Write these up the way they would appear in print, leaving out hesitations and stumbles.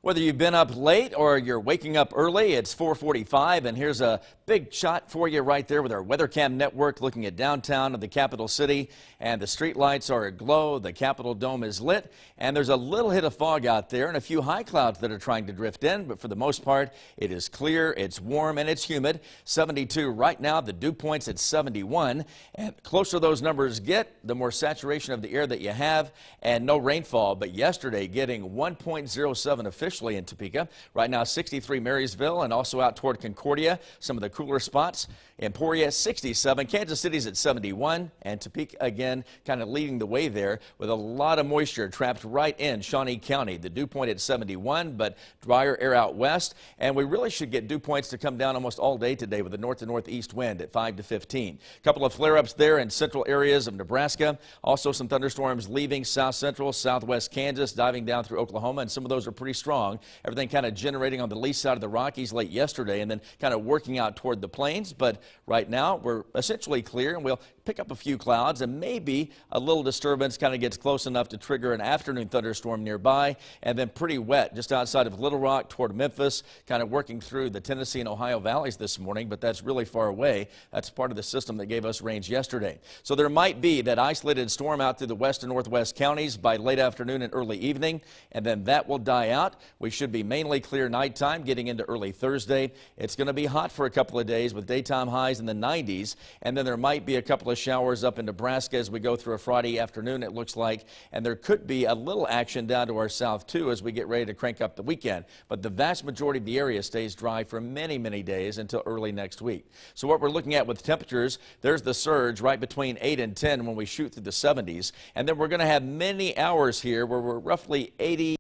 Whether you've been up late or you're waking up early, it's 4:45, and here's a big shot for you right there with our WeatherCam network looking at downtown of the capital city, and the street lights are aglow. The Capitol Dome is lit, and there's a little hit of fog out there and a few high clouds that are trying to drift in, but for the most part, it is clear, it's warm, and it's humid. 72 right now, the dew point's at 71, and the closer those numbers get, the more saturation of the air that you have, and no rainfall. But yesterday, getting 1.07 officially in Topeka. Right now 63 Marysville, and also out toward Concordia, some of the cooler spots. Emporia 67, Kansas City's at 71, and Topeka again kind of leading the way there with a lot of moisture trapped right in Shawnee County. The dew point at 71, but drier air out west, and we really should get dew points to come down almost all day today with the north to northeast wind at 5 to 15. A couple of flare-ups there in central areas of Nebraska. Also some thunderstorms leaving south central, southwest Kansas, diving down through Oklahoma, and some of those are pretty strong. Everything kind of generating on the lee side of the Rockies late yesterday and then kind of working out toward the plains. But right now we're essentially clear, and we'll pick up a few clouds, and maybe a little disturbance kind of gets close enough to trigger an afternoon thunderstorm nearby, and then pretty wet just outside of Little Rock toward Memphis, kind of working through the Tennessee and Ohio valleys this morning, but that's really far away. That's part of the system that gave us range yesterday. So there might be that isolated storm out through the west and northwest counties by late afternoon and early evening, and then that will die out. We should be mainly clear nighttime getting into early Thursday. It's going to be hot for a couple of days with daytime highs in the 90s, and then there might be a couple of showers up in Nebraska as we go through a Friday afternoon, it looks like, and there could be a little action down to our south too as we get ready to crank up the weekend. But the vast majority of the area stays dry for many, many days until early next week. So what we're looking at with temperatures, there's the surge right between 8 and 10 when we shoot through the 70s, and then we're going to have many hours here where we're roughly 89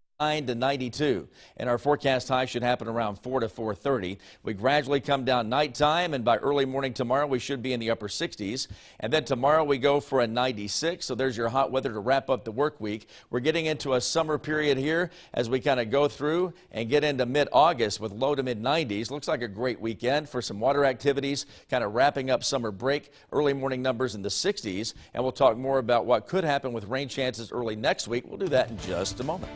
to 92, and our forecast high should happen around 4 to 4:30. We gradually come down nighttime, and by early morning tomorrow we should be in the upper 60s, and then tomorrow we go for a 96. So there's your hot weather to wrap up the work week. We're getting into a summer period here as we kind of go through and get into mid-August with low to mid 90s. Looks like a great weekend for some water activities, kind of wrapping up summer break. Early morning numbers in the 60s, and we'll talk more about what could happen with rain chances early next week. We'll do that in just a moment.